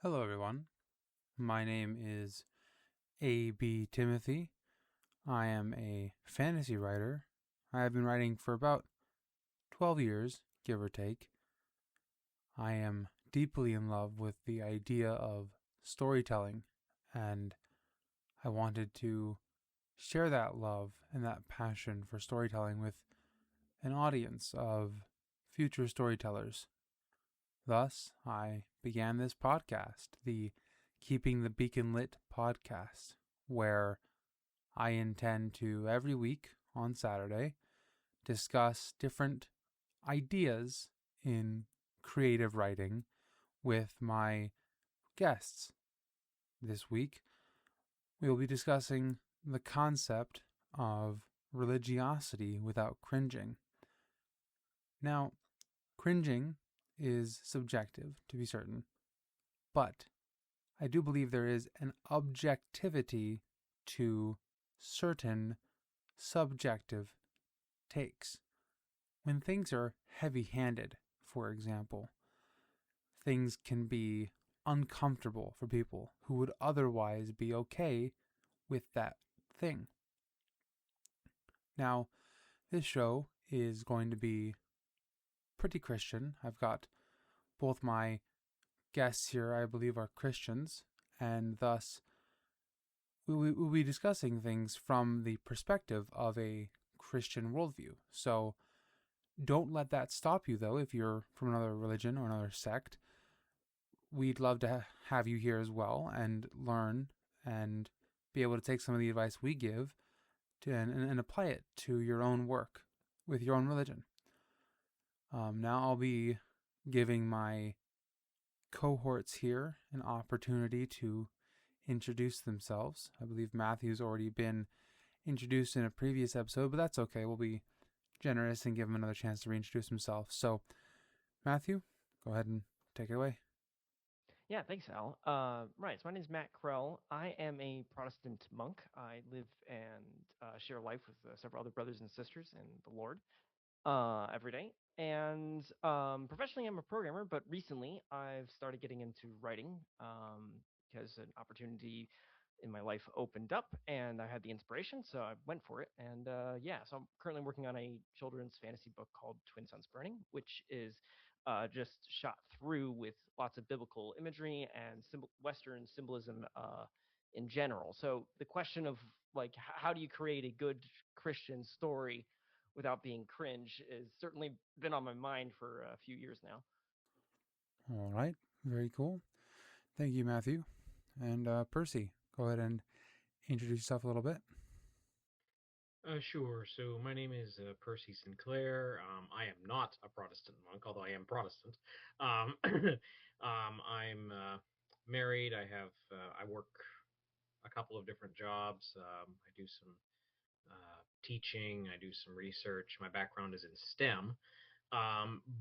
Hello, everyone. My name is A.B. Timothy. I am a fantasy writer. I have been writing for about 12 years, give or take. I am deeply in love with the idea of storytelling, and I wanted to share that love and that passion for storytelling with an audience of future storytellers. Thus, I began this podcast, the Keeping the Beacon Lit podcast, where I intend to every week on Saturday discuss different ideas in creative writing with my guests. This week, we will be discussing the concept of religiosity without cringing. Now, cringing is subjective, to be certain, but I do believe there is an objectivity to certain subjective takes. When things are heavy handed, for example, things can be uncomfortable for people who would otherwise be okay with that thing. Now, this show is going to be pretty Christian. I've got both my guests here, I believe, are Christians, and thus we'll be discussing things from the perspective of a Christian worldview. So don't let that stop you, though, if you're from another religion or another sect. We'd love to have you here as well and learn and be able to take some of the advice we give and apply it to your own work with your own religion. Now I'll be giving my cohorts here an opportunity to introduce themselves. I believe Matthew's already been introduced in a previous episode, but that's okay. We'll be generous and give him another chance to reintroduce himself. So, Matthew, go ahead and take it away. Yeah, thanks, Al. Right, so my name is Matt Krell. I am a Protestant monk. I live and share life with several other brothers and sisters in the Lord every day. And professionally, I'm a programmer, but recently I've started getting into writing because an opportunity in my life opened up and I had the inspiration, so I went for it. And yeah, so I'm currently working on a children's fantasy book called Twin Suns Burning, which is just shot through with lots of biblical imagery and Western symbolism in general. So the question of like, how do you create a good Christian story without being cringe is certainly been on my mind for a few years now. All right, very cool. Thank you, Matthew. And Percy, go ahead and introduce yourself a little bit. Sure. So my name is Percy Sinclair. I am not a Protestant monk, although I am Protestant. Um, I'm married. I work a couple of different jobs. I do some teaching. I do some research. My background is in STEM.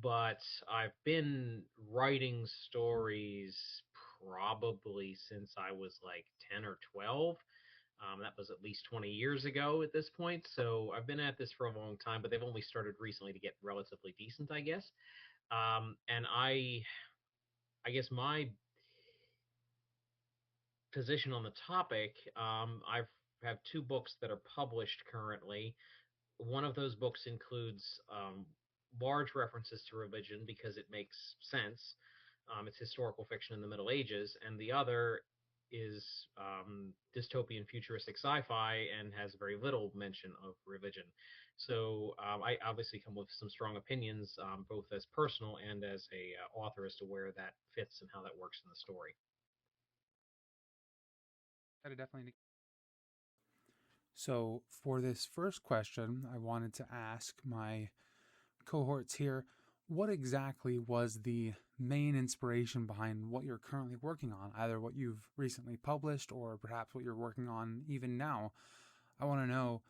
But I've been writing stories probably since I was like 10 or 12. That was at least 20 years ago at this point. So I've been at this for a long time, but they've only started recently to get relatively decent, I guess. And I guess my position on the topic, I have two books that are published currently. One of those books includes large references to religion because it makes sense. It's historical fiction in the Middle Ages, and the other is dystopian futuristic sci-fi and has very little mention of religion. So I obviously come with some strong opinions, both as personal and as a author, as to where that fits and how that works in the story. That definitely. So, for this first question, I wanted to ask my cohorts here what exactly was the main inspiration behind what you're currently working on, either what you've recently published or perhaps what you're working on even now. I want to know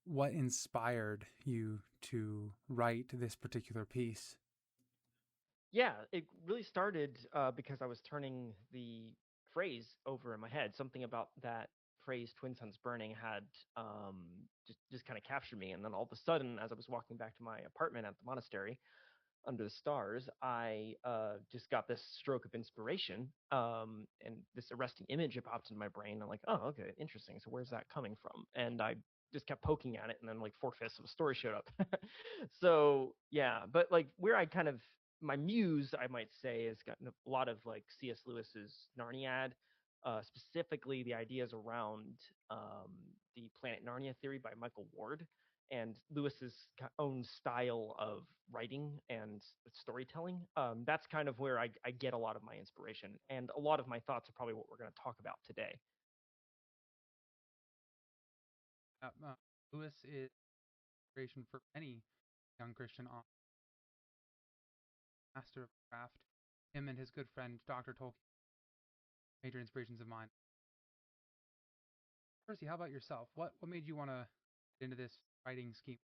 what inspired you to write this particular piece. Yeah, it really started because I was turning the phrase over in my head. Something about that phrase "Twin Suns Burning" had just kind of captured me. And then all of a sudden, as I was walking back to my apartment at the monastery, under the stars, I just got this stroke of inspiration, and this arresting image popped in my brain. I'm like, oh, okay, interesting. So where's that coming from? And I just kept poking at it, and then like 4/5 of a story showed up. So yeah, but like where I kind of my muse, I might say, has gotten a lot of like C.S. Lewis's Narniad, specifically the ideas around the Planet Narnia theory by Michael Ward and Lewis's own style of writing and storytelling. That's kind of where I get a lot of my inspiration, and a lot of my thoughts are probably what we're going to talk about today. Uh, uh, Lewis is inspiration for many young Christian authors, master of craft. Him and his good friend Dr. Tolkien, major inspirations of mine. Percy, how about yourself? What made you want to get into this writing scheme?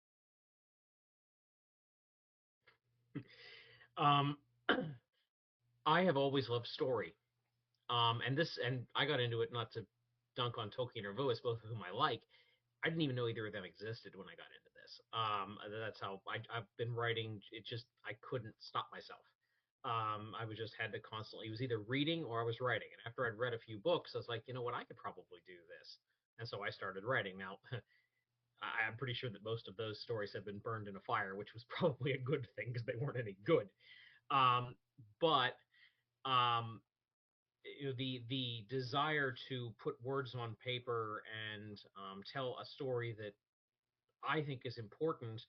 Um, I have always loved story. And I got into it not to dunk on Tolkien or Lewis, both of whom I like. I didn't even know either of them existed when I got into this. That's how I've been writing. It just I couldn't stop myself. I was just had to constantly. It was either reading or I was writing. And after I'd read a few books, I was like, you know what, I could probably do this. And so I started writing. Now, I'm pretty sure that most of those stories have been burned in a fire, which was probably a good thing because they weren't any good. Um, but um, the desire to put words on paper and tell a story that I think is important,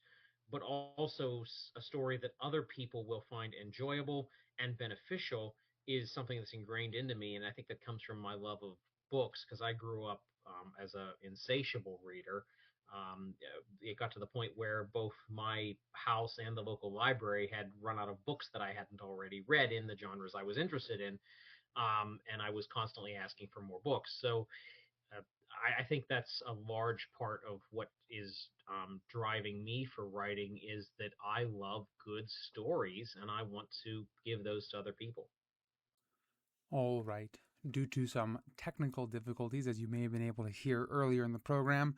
but also a story that other people will find enjoyable and beneficial is something that's ingrained into me, and I think that comes from my love of books because I grew up as a insatiable reader. It got to the point where both my house and the local library had run out of books that I hadn't already read in the genres I was interested in, and I was constantly asking for more books. So I think that's a large part of what is driving me for writing is that I love good stories and I want to give those to other people. All right. Due to some technical difficulties, as you may have been able to hear earlier in the program,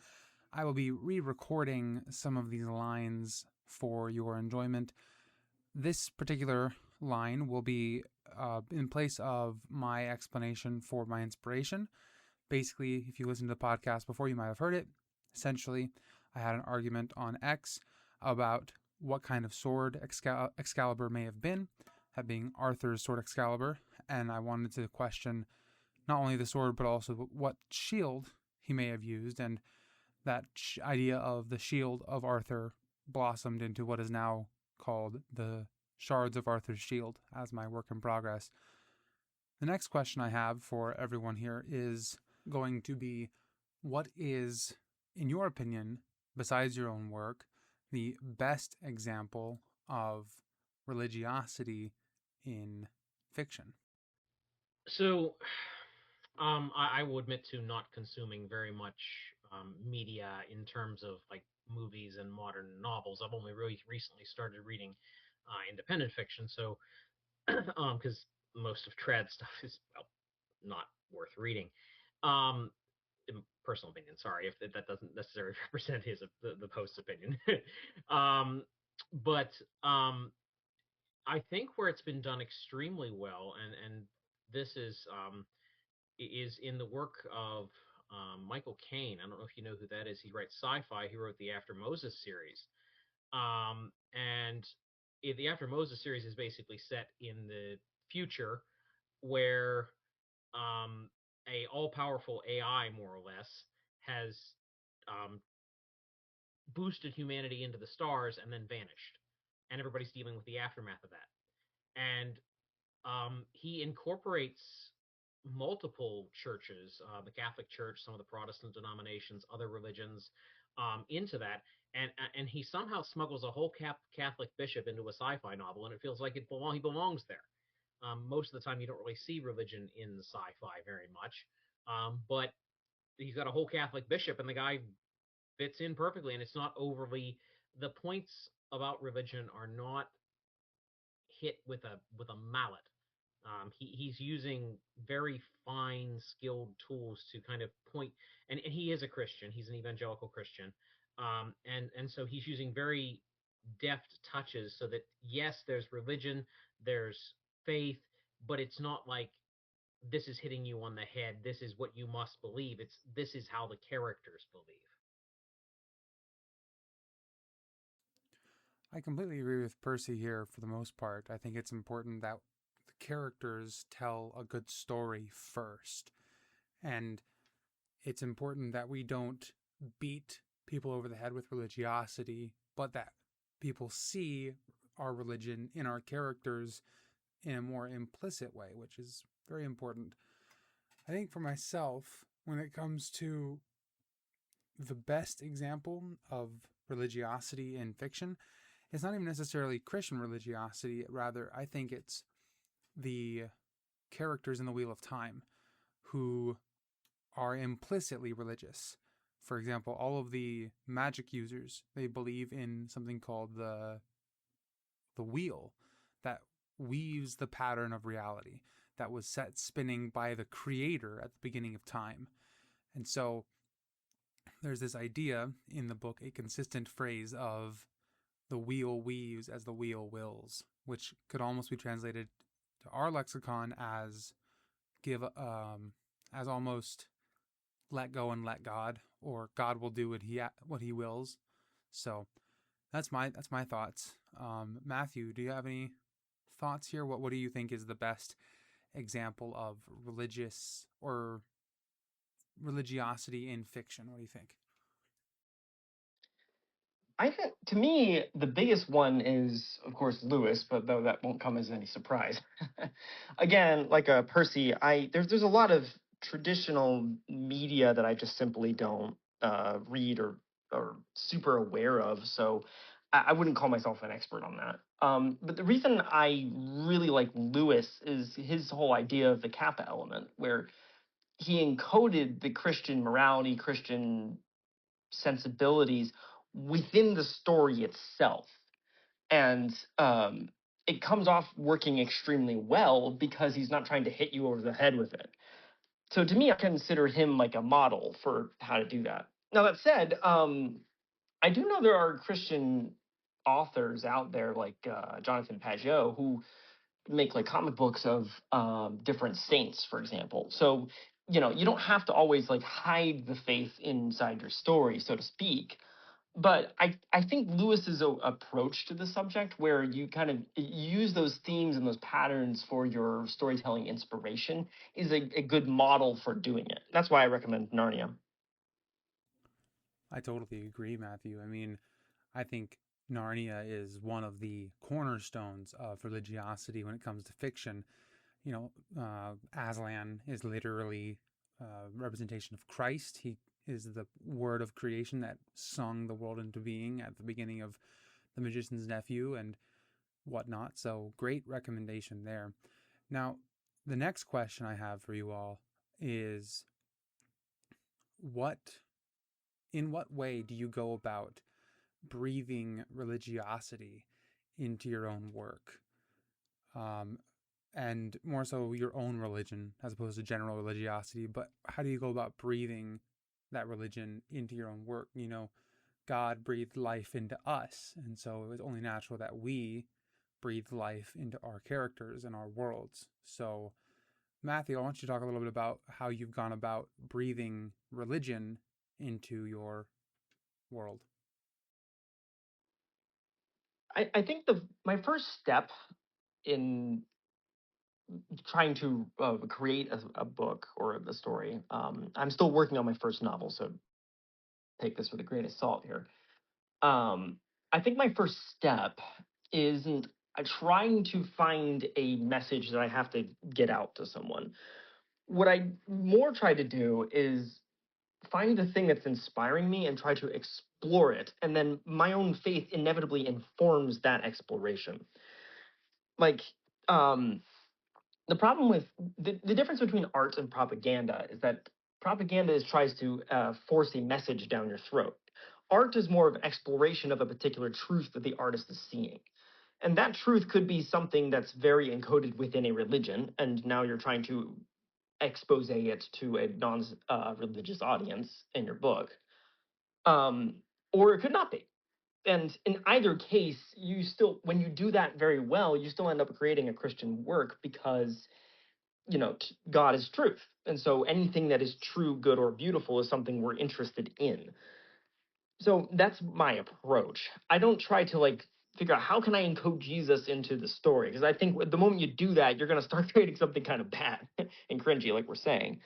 I will be re recording some of these lines for your enjoyment. This particular line will be in place of my explanation for my inspiration. Basically, if you listened to the podcast before, you might have heard it. Essentially, I had an argument on X about what kind of sword Excalibur may have been, that being Arthur's sword Excalibur, and I wanted to question not only the sword but also what shield he may have used, and that idea of the shield of Arthur blossomed into what is now called the Shards of Arthur's Shield as my work in progress. The next question I have for everyone here is going to be, what is, in your opinion, besides your own work, the best example of religiosity in fiction? So, I will admit to not consuming very much media in terms of like movies and modern novels. I've only really recently started reading independent fiction, so because most of trad stuff is well not worth reading. Um, in personal opinion, sorry if that doesn't necessarily represent the host's opinion. um, but I think where it's been done extremely well, and this is in the work of Michael Caine. I don't know if you know who that is. He writes sci-fi. He wrote the After Moses series, and the After Moses series is basically set in the future where a all-powerful AI, more or less, has um, boosted humanity into the stars and then vanished, and everybody's dealing with the aftermath of that. And he incorporates multiple churches, the Catholic Church, some of the Protestant denominations, other religions, into that, and he somehow smuggles a whole Catholic bishop into a sci-fi novel, and it feels like he belongs there. Most of the time, you don't really see religion in sci-fi very much, but he's got a whole Catholic bishop, and the guy fits in perfectly, and it's not overly. The points about religion are not hit with a mallet. He's using very fine, skilled tools to kind of point, and he is a Christian. He's an evangelical Christian, and so he's using very deft touches so that, yes, there's religion, there's faith, but it's not like this is hitting you on the head, this is what you must believe. It's this is how the characters believe. I completely agree with Percy here for the most part. I think it's important that the characters tell a good story first. And it's important that we don't beat people over the head with religiosity, but that people see our religion in our characters in a more implicit way, which is very important. I think for myself, when it comes to the best example of religiosity in fiction, it's not even necessarily Christian religiosity. Rather, I think it's the characters in the Wheel of Time who are implicitly religious. For example, all of the magic users, they believe in something called the wheel that weaves the pattern of reality that was set spinning by the creator at the beginning of time. And so there's this idea in the book, a consistent phrase of the wheel weaves as the wheel wills, which could almost be translated to our lexicon as give as almost let go and let God, or God will do what he wills. So that's my thoughts. Matthew, do you have any thoughts here? What do you think is the best example of religious or religiosity in fiction? What do you think? I think, to me, the biggest one is, of course, Lewis, but though that won't come as any surprise. Again, like Percy, there's a lot of traditional media that I just simply don't read or super aware of, so I wouldn't call myself an expert on that. But the reason I really like Lewis is his whole idea of the kappa element, where he encoded the Christian morality, Christian sensibilities within the story itself. And it comes off working extremely well because he's not trying to hit you over the head with it. So to me, I consider him like a model for how to do that. Now, that said, I do know there are Christian authors out there like Jonathan Pageau who make like comic books of different saints, for example. So, you don't have to always like hide the faith inside your story, so to speak. But I think Lewis's approach to the subject, where you kind of use those themes and those patterns for your storytelling inspiration, is a good model for doing it. That's why I recommend Narnia. I totally agree, Matthew. I mean, I think Narnia is one of the cornerstones of religiosity when it comes to fiction. Aslan is literally a representation of Christ. He is the word of creation that sung the world into being at the beginning of The Magician's Nephew and whatnot. So, great recommendation there. Now, the next question I have for you all is what in what way do you go about breathing religiosity into your own work? Um, and more so your own religion as opposed to general religiosity. But how do you go about breathing that religion into your own work? God breathed life into us, and so it was only natural that we breathe life into our characters and our worlds. So, Matthew, I want you to talk a little bit about how you've gone about breathing religion into your world. I think my first step in trying to create a book or a story, I'm still working on my first novel, so take this with a grain of salt here. Um, I think my first step isn't trying to find a message that I have to get out to someone. What I more try to do is find the thing that's inspiring me and try to explore it. And then my own faith inevitably informs that exploration. Like, um, the problem with the difference between art and propaganda is that propaganda tries to force a message down your throat. Art is more of an exploration of a particular truth that the artist is seeing. And that truth could be something that's very encoded within a religion, and now you're trying to expose it to a non religious audience in your book. Um, or it could not be. And in either case, you still, when you do that very well, you still end up creating a Christian work because, God is truth. And so anything that is true, good, or beautiful is something we're interested in. So that's my approach. I don't try to figure out how can I encode Jesus into the story, because I think the moment you do that, you're going to start creating something kind of bad and cringy, like we're saying.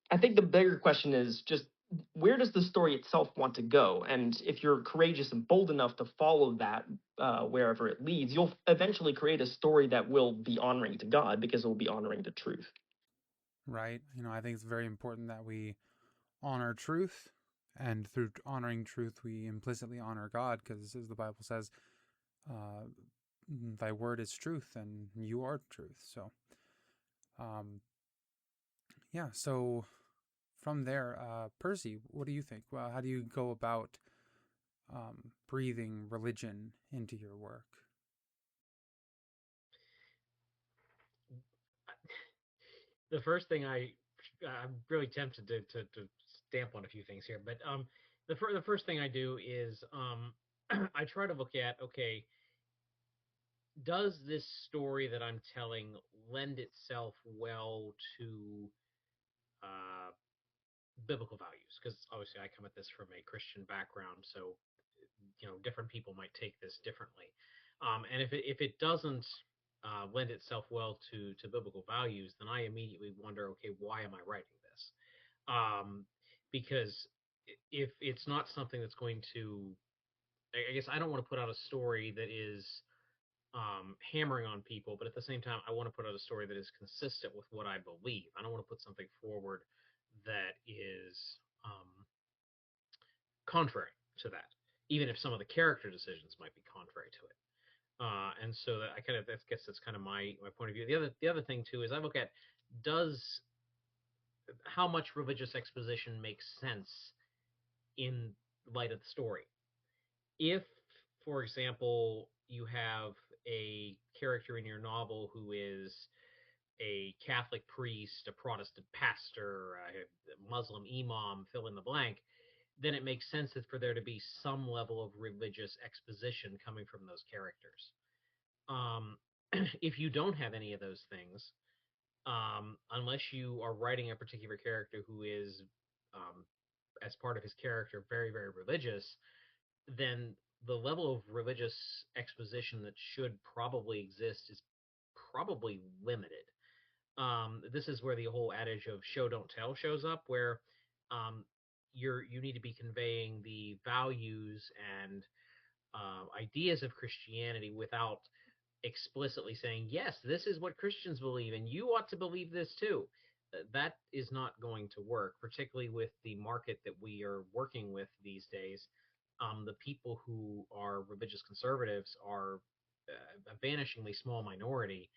I think the bigger question is just where does the story itself want to go? And if you're courageous and bold enough to follow that wherever it leads, you'll eventually create a story that will be honoring to God because it will be honoring to truth. Right. I think it's very important that we honor truth, and through honoring truth, we implicitly honor God, because as the Bible says, uh, "Thy word is truth, and you are truth." So, um, yeah. So from there, Percy, what do you think? Well, how do you go about breathing religion into your work? The first thing I'm really tempted to stamp on a few things here, but the first thing I do is I try to look at, okay, does this story that I'm telling lend itself well to uh, biblical values? Because obviously I come at this from a Christian background, so different people might take this differently. And if it doesn't lend itself well to biblical values, then I immediately wonder, okay, why am I writing this? Because if it's not something that's going to, I guess I don't want to put out a story that is hammering on people, but at the same time, I want to put out a story that is consistent with what I believe. I don't want to put something forward that is contrary to that, even if some of the character decisions might be contrary to it. And so that I guess that's kind of my point of view. The other thing too is I look at, does how much religious exposition makes sense in light of the story. If, for example, you have a character in your novel who is a Catholic priest, a Protestant pastor, a Muslim imam, fill in the blank, then it makes sense that for there to be some level of religious exposition coming from those characters. Um, if you don't have any of those things, unless you are writing a particular character who is, as part of his character, very, very religious, then the level of religious exposition that should probably exist is probably limited. This is where the whole adage of show don't tell shows up, where um, you need to be conveying the values and ideas of Christianity without explicitly saying, yes, this is what Christians believe, and you ought to believe this too. That is not going to work, particularly with the market that we are working with these days. The people who are religious conservatives are a vanishingly small minority.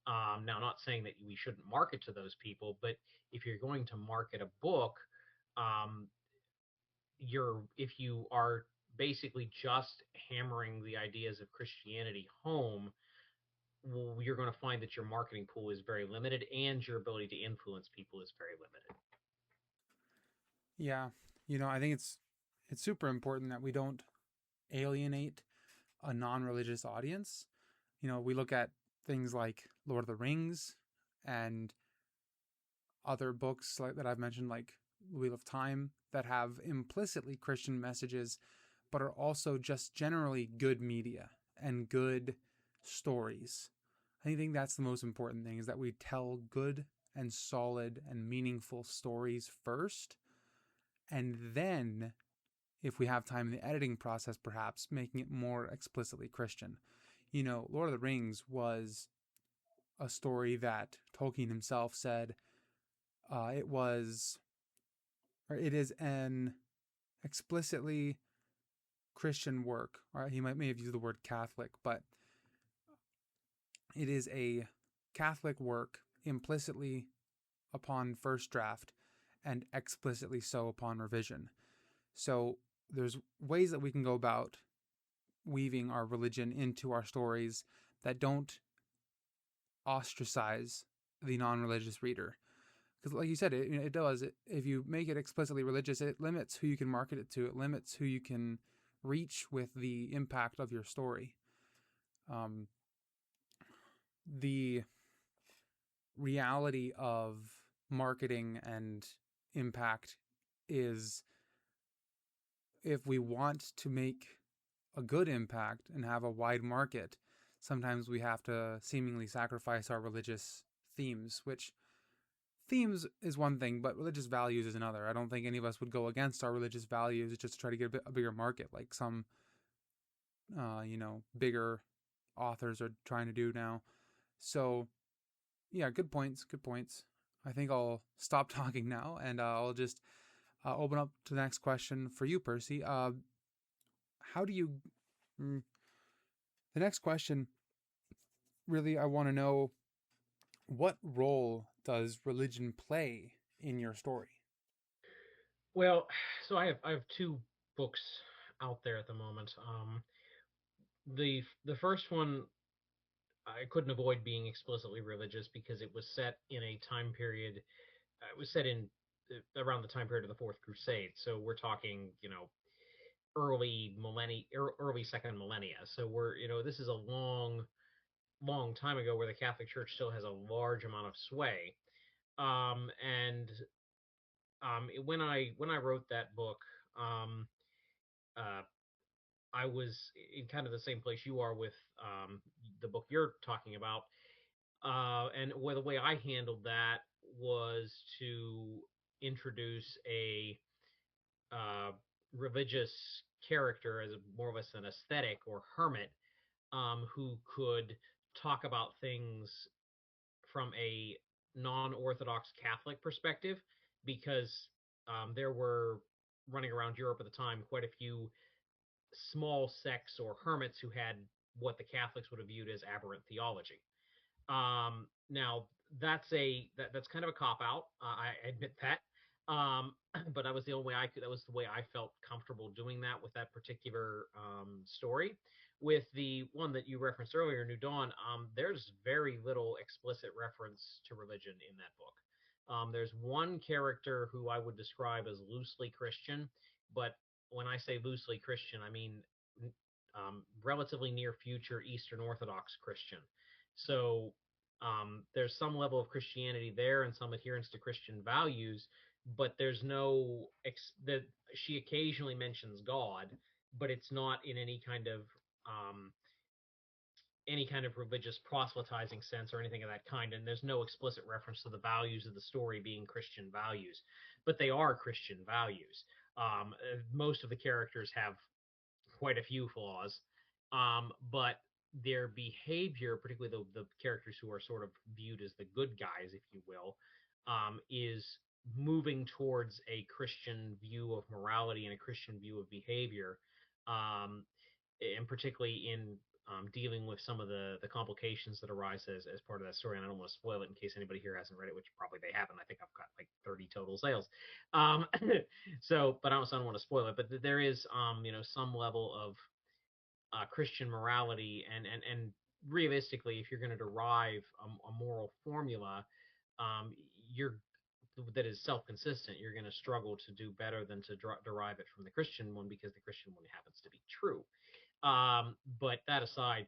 Now, not saying that we shouldn't market to those people, but if you're going to market a book, um, if you are basically just hammering the ideas of Christianity home, well, you're going to find that your marketing pool is very limited and your ability to influence people is very limited. Yeah, I think it's super important that we don't alienate a non-religious audience. We look at things like Lord of the Rings and other books like that I've mentioned, like Wheel of Time, that have implicitly Christian messages, but are also just generally good media and good stories. I think that's the most important thing, is that we tell good and solid and meaningful stories first, and then, if we have time in the editing process, perhaps making it more explicitly Christian. Lord of the Rings was a story that Tolkien himself said it is an explicitly Christian work. Or he may have used the word Catholic, but it is a Catholic work implicitly upon first draft and explicitly so upon revision. So there's ways that we can go about weaving our religion into our stories that don't ostracize the non-religious reader. Because, like you said, it does. If you make it explicitly religious, it limits who you can market it to. It limits who you can reach with the impact of your story. The reality of marketing and impact is, if we want to make a good impact and have a wide market, sometimes we have to seemingly sacrifice our religious themes, which themes is one thing, but religious values is another. I don't think any of us would go against our religious values just to try to get a bigger market, like some, bigger authors are trying to do now. So, yeah, good points. Good points. I think I'll stop talking now, and I'll just open up to the next question for you, Percy. How do you? The next question, really, I want to know, what role does religion play in your story? Well, so I have two books out there at the moment. The first one, I couldn't avoid being explicitly religious because it was set in a time period. It was set in around the time period of the Fourth Crusade. So we're talking, early second millennia. So this is a long, long time ago where the Catholic Church still has a large amount of sway. And when I wrote that book, uh, I was in kind of the same place you are with the book you're talking about. And the way I handled that was to introduce a uh, religious character as more of an aesthetic or hermit, who could talk about things from a non-Orthodox Catholic perspective, because there were running around Europe at the time quite a few small sects or hermits who had what the Catholics would have viewed as aberrant theology. Now that's kind of a cop out. I admit that. But that was the only way I could. That was the way I felt comfortable doing that with that particular story. With the one that you referenced earlier, New Dawn, there's very little explicit reference to religion in that book. There's one character who I would describe as loosely Christian, but when I say loosely Christian, I mean relatively near future Eastern Orthodox Christian. So there's some level of Christianity there and some adherence to Christian values, but there's no that she occasionally mentions God, but it's not in um, any kind of religious proselytizing sense or anything of that kind. And there's no explicit reference to the values of the story being Christian values, but they are Christian values. Most of the characters have quite a few flaws, but their behavior, particularly the characters who are sort of viewed as the good guys, if you will, is moving towards a Christian view of morality and a Christian view of behavior, and particularly in dealing with some of the complications that arise as part of that story. And I don't want to spoil it in case anybody here hasn't read it, which probably they haven't. I think I've got like 30 total sales. But I don't want to spoil it. But there is, some level of Christian morality, and realistically, if you're going to derive a moral formula, you're that is self-consistent, you're going to struggle to do better than to derive it from the Christian one, because the Christian one happens to be true. But that aside,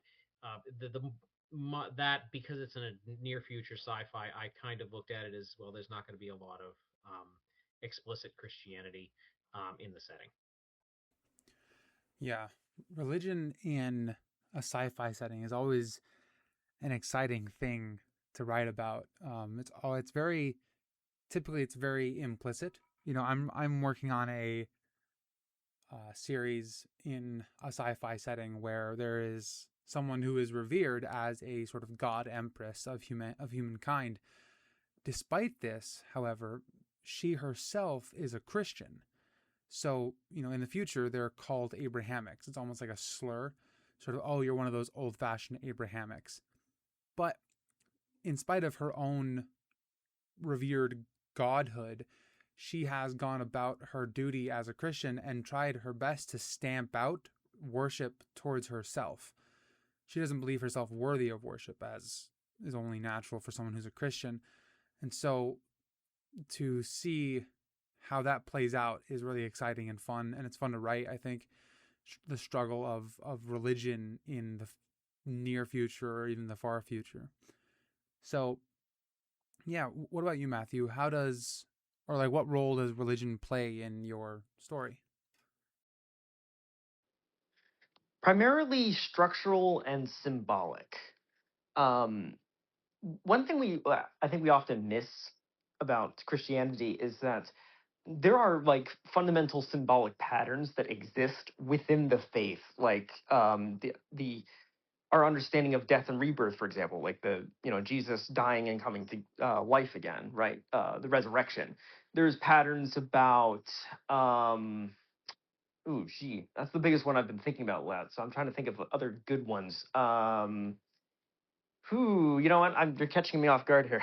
that because it's in a near future sci-fi, I kind of looked at it as, well, there's not going to be a lot of explicit Christianity in the setting. Yeah, religion in a sci-fi setting is always an exciting thing to write about. It's very typically it's very implicit. I'm working on a series in a sci-fi setting where there is someone who is revered as a sort of god empress of humankind. Despite this, however, she herself is a Christian. So, in the future, they're called Abrahamics. It's almost like a slur, sort of, oh, you're one of those old-fashioned Abrahamics. But in spite of her own revered godhood, she has gone about her duty as a Christian and tried her best to stamp out worship towards herself. She doesn't believe herself worthy of worship, as is only natural for someone who's a Christian. And so to see how that plays out is really exciting and fun, and it's fun to write, I think. the struggle of religion in the near future or even the far future. So, yeah, what about you, Matthew? How does, or like, what role does religion play in your story? Primarily structural and symbolic. Um, One thing I think we often miss about Christianity is that there are like fundamental symbolic patterns that exist within the faith, like the our understanding of death and rebirth, for example, like the Jesus dying and coming to life again, right? The resurrection. There's patterns about ooh, gee, that's the biggest one I've been thinking about, lad. So I'm trying to think of other good ones. Whew, you know what? You're catching me off guard here.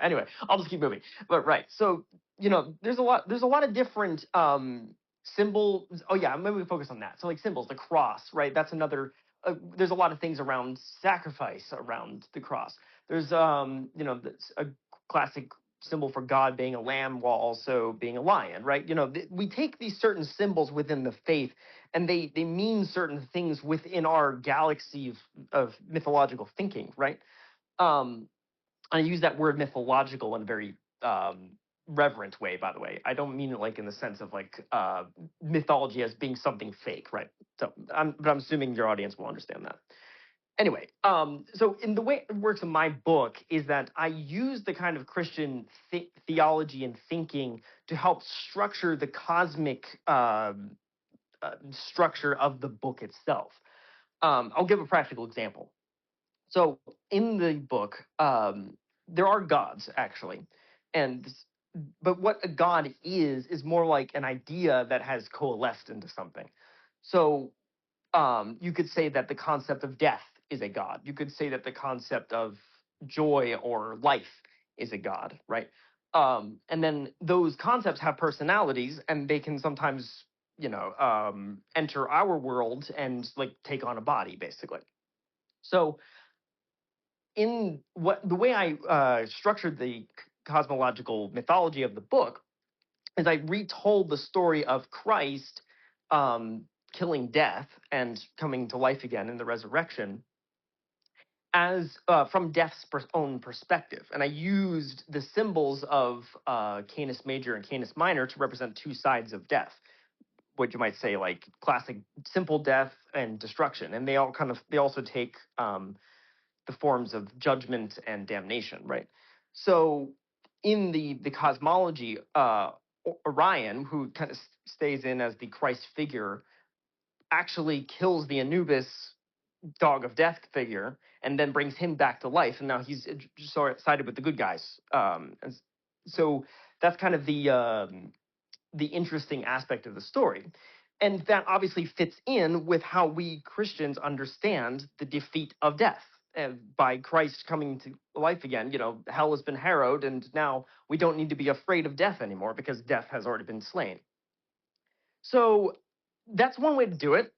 Anyway, I'll just keep moving. But right, so there's a lot of different symbols. Oh yeah, maybe we focus on that. So like symbols, the cross, right? That's another. There's a lot of things around sacrifice around the cross. There's a classic symbol for God being a lamb while also being a lion, right? We take these certain symbols within the faith, and they mean certain things within our galaxy of mythological thinking, right? Um, I use that word mythological in a very reverent way, by the way. I don't mean it like in the sense of like mythology as being something fake, right? But I'm assuming your audience will understand that. Anyway, so in the way it works in my book is that I use the kind of Christian theology and thinking to help structure the cosmic structure of the book itself. I'll give a practical example. So in the book, there are gods actually, and but what a god is more like an idea that has coalesced into something. So you could say that the concept of death is a god. You could say that the concept of joy or life is a god, right? And then those concepts have personalities, and they can sometimes, enter our world and like take on a body, basically. So in what the way I structured the cosmological mythology of the book is I retold the story of Christ um, killing death and coming to life again in the resurrection as from death's own perspective, and I used the symbols of Canis Major and Canis Minor to represent two sides of death, what you might say like classic simple death and destruction, and they also take the forms of judgment and damnation, right? So in the cosmology, Orion, who kind of stays in as the Christ figure, actually kills the Anubis dog of death figure and then brings him back to life, and now he's sided with the good guys. And so that's kind of the interesting aspect of the story. And that obviously fits in with how we Christians understand the defeat of death. By Christ coming to life again, hell has been harrowed, and now we don't need to be afraid of death anymore because death has already been slain. So that's one way to do it.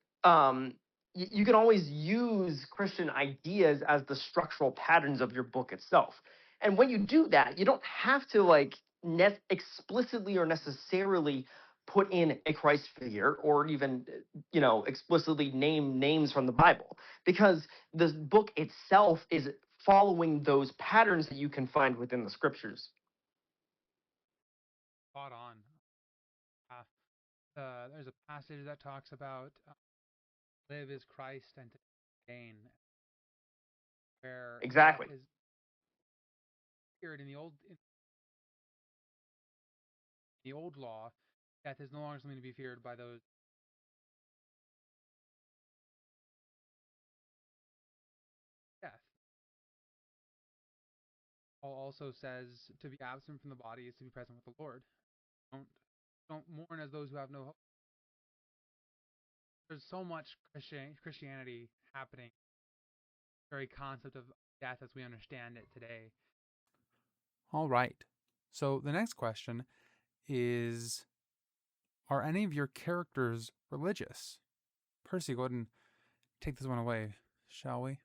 You can always use Christian ideas as the structural patterns of your book itself. And when you do that, you don't have to like explicitly or necessarily put in a Christ figure or even explicitly name names from the Bible, because the book itself is following those patterns that you can find within the scriptures. Spot on. There's a passage that talks about live is Christ and to gain, where death Exactly. is feared in the old law. Death is no longer something to be feared by those death. Paul also says to be absent from the body is to be present with the Lord. Don't don't mourn as those who have no hope. There's so much Christianity happening, very concept of death as we understand it today. All right. So the next question is, are any of your characters religious? Percy, go ahead and take this one away, shall we?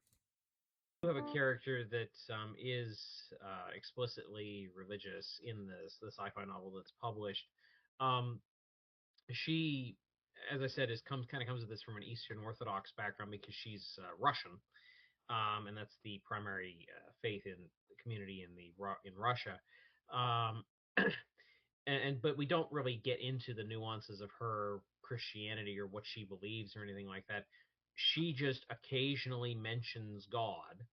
You have a character that is explicitly religious in the sci-fi novel that's published. Um, she as I said, is comes kind of comes at this from an Eastern Orthodox background because she's Russian, and that's the primary faith in the community in Russia. Um, but we don't really get into the nuances of her Christianity or what she believes or anything like that. She just occasionally mentions God,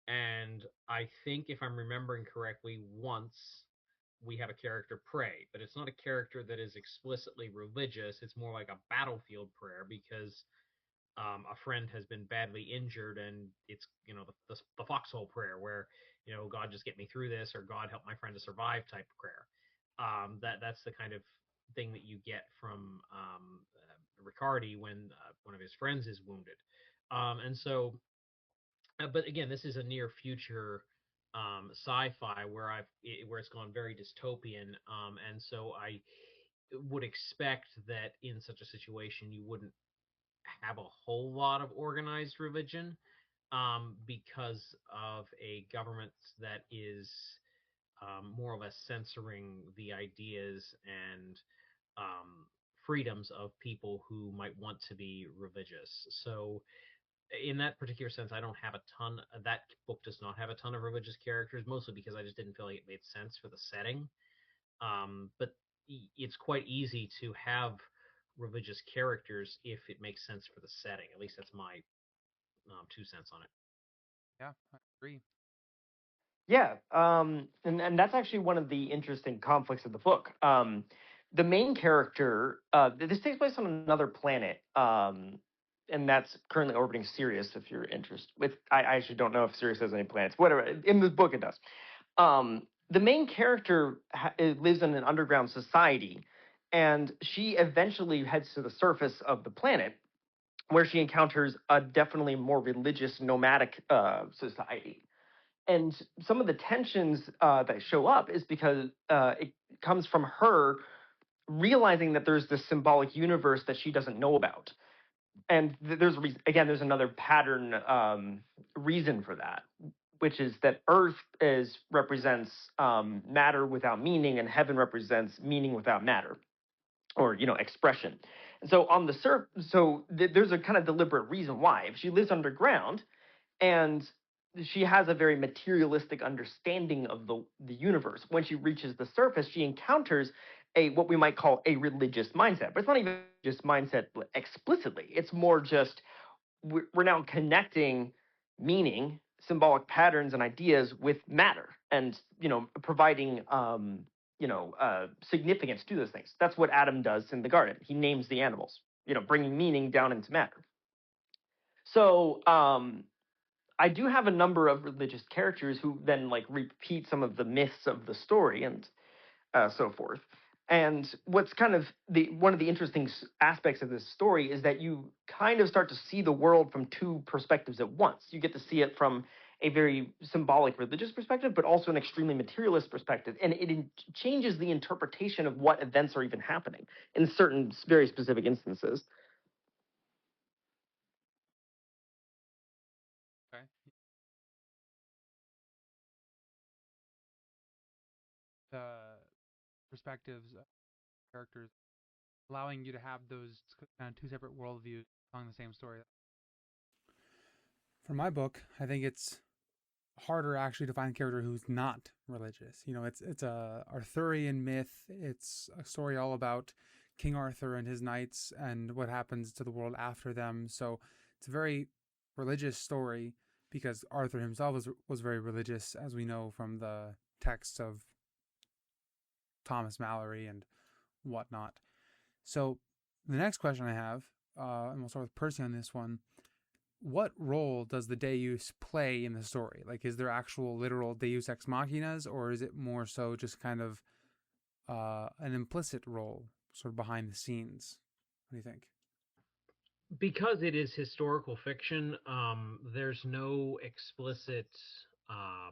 and I think if I'm remembering correctly, once we have a character pray, but it's not a character that is explicitly religious. It's more like a battlefield prayer because a friend has been badly injured, and it's the foxhole prayer where God just get me through this, or God help my friend to survive type prayer. That's the kind of thing that you get from Riccardi when one of his friends is wounded, and so. But again, this is a near future sci-fi where it's gone very dystopian, and so I would expect that in such a situation you wouldn't have a whole lot of organized religion because of a government that is more or less censoring the ideas and um, freedoms of people who might want to be religious. So, in that particular sense, I don't have a ton. That book does not have a ton of religious characters, mostly because I just didn't feel like it made sense for the setting. But it's quite easy to have religious characters if it makes sense for the setting. At least that's my 2 cents on it. Yeah, I agree. Yeah, and that's actually one of the interesting conflicts of the book. The main character, this takes place on another planet, and that's currently orbiting Sirius. If you're interested, I actually don't know if Sirius has any planets. Whatever, in the book it does. The main character lives in an underground society, and she eventually heads to the surface of the planet, where she encounters a definitely more religious nomadic society. And some of the tensions that show up is because it comes from her realizing that there's this symbolic universe that she doesn't know about. And again, there's another pattern reason for that, which is that Earth represents matter without meaning, and heaven represents meaning without matter, or expression. And so on the there's a kind of deliberate reason why. If she lives underground, and she has a very materialistic understanding of the universe. When she reaches the surface, she encounters a what we might call a religious mindset, but it's not even a religious mindset explicitly. It's more just we're now connecting meaning, symbolic patterns, and ideas with matter, and providing significance to those things. That's what Adam does in the garden. He names the animals, bringing meaning down into matter. So I do have a number of religious characters who then like repeat some of the myths of the story and so forth. And what's kind of the one of the interesting aspects of this story is that you kind of start to see the world from two perspectives at once. You get to see it from a very symbolic religious perspective, but also an extremely materialist perspective, and changes the interpretation of what events are even happening in certain very specific instances. Okay. The perspectives of characters, allowing you to have those kind of two separate worldviews telling the same story. For my book, I think it's harder actually to find a character who's not religious. It's a Arthurian myth. It's a story all about King Arthur and his knights and what happens to the world after them. So it's a very religious story because Arthur himself was very religious, as we know from the texts of Thomas Mallory and whatnot. So the next question I have, and we'll start with Percy on this one. What role does the Deus play in the story? Like, is there actual literal Deus ex machinas, or is it more so just kind of an implicit role, sort of behind the scenes? What do you think? Because it is historical fiction, there's no explicit uh,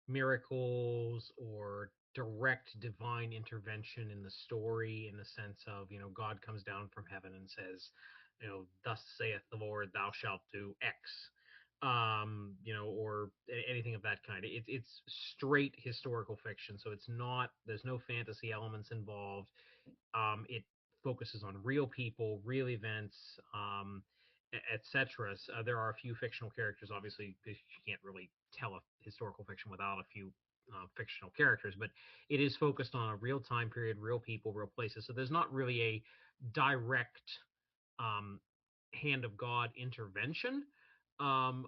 miracles or direct divine intervention in the story in the sense of, God comes down from heaven and says, thus saith the Lord, thou shalt do X. Or anything of that kind. It's straight historical fiction, so it's not. There's no fantasy elements involved. It focuses on real people, real events, etc. There are a few fictional characters. Obviously, you can't really tell a historical fiction without a few fictional characters, but it is focused on a real time period, real people, real places. So there's not really a direct um, hand of God intervention. Um,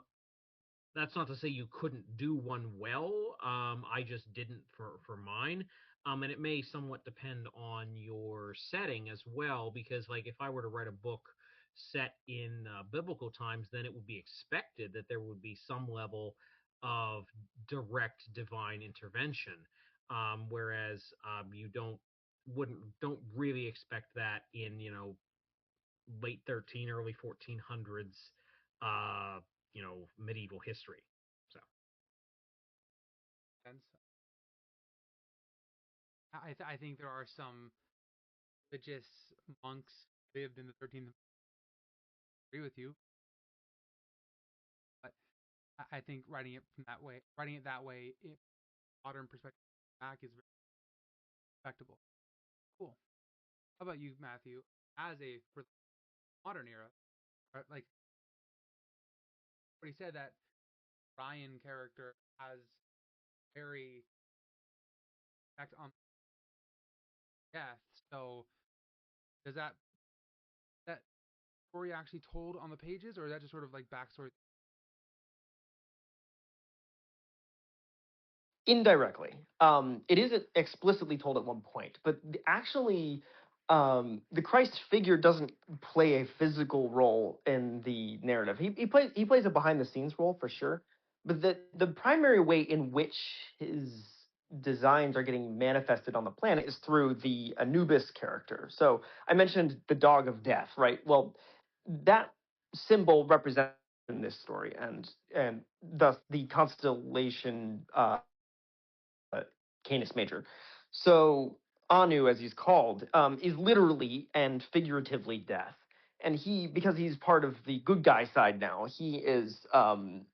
that's not to say you couldn't do one well. I just didn't for mine. And it may somewhat depend on your setting as well, because like if I were to write a book set in biblical times, then it would be expected that there would be some level of direct divine intervention. Whereas you don't really expect that in late 13, early 1400s, uh, medieval history. So Sense. I think there are some religious monks lived in the 13th. Agree with you, but I think writing it that way, if modern perspective back is very respectable. Cool. How about you, Matthew? As a modern era, like what he said, that Ryan character has very effect on death. So does that story actually told on the pages, or is that just sort of like backstory? Indirectly. It isn't explicitly told at one point, but actually, the Christ figure doesn't play a physical role in the narrative. He plays a behind the scenes role for sure, but the primary way in which his designs are getting manifested on the planet is through the Anubis character. So I mentioned the dog of death, right? Well, that symbol represents in this story, and thus the constellation. Canis Major. So Anu, as he's called, is literally and figuratively death. And because he's part of the good guy side now, he is kind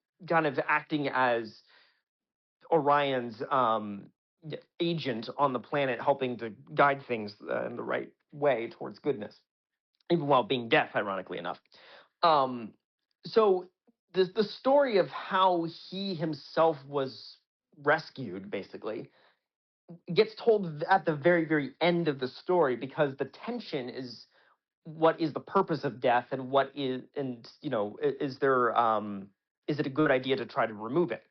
of acting as Orion's agent on the planet, helping to guide things in the right way towards goodness, even while being death, ironically enough. Um, so the story of how he himself was rescued, basically, gets told at the very, very end of the story, because the tension is what is the purpose of death, and what is, and is there is it a good idea to try to remove it?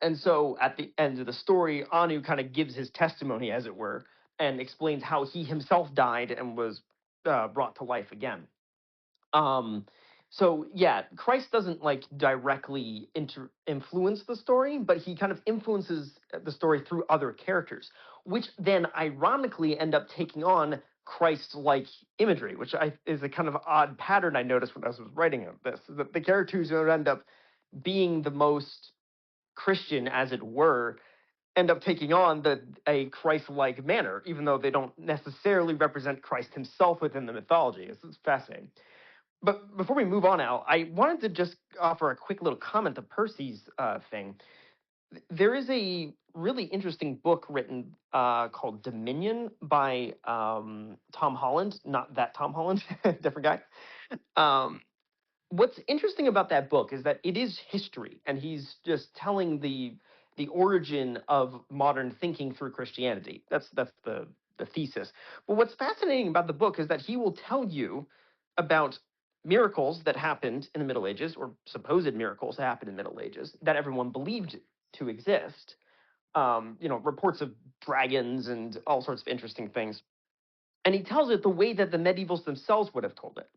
And so at the end of the story, Anu kind of gives his testimony, as it were, and explains how he himself died and was brought to life again. Um, so yeah, Christ doesn't like directly influence the story, but he kind of influences the story through other characters, which then ironically end up taking on Christ-like imagery, which is a kind of odd pattern I noticed when I was writing this. That the characters who end up being the most Christian, as it were, end up taking on a Christ-like manner, even though they don't necessarily represent Christ himself within the mythology. It's fascinating. But before we move on, Al, I wanted to just offer a quick little comment to Percy's thing. There is a really interesting book written called Dominion by Tom Holland. Not that Tom Holland, different guy. Um, what's interesting about that book is that it is history, and he's just telling the origin of modern thinking through Christianity. That's the thesis. But what's fascinating about the book is that he will tell you about miracles that happened in the Middle Ages, or supposed miracles that happened in the Middle Ages, that everyone believed to exist. Reports of dragons and all sorts of interesting things. And he tells it the way that the medievals themselves would have told it.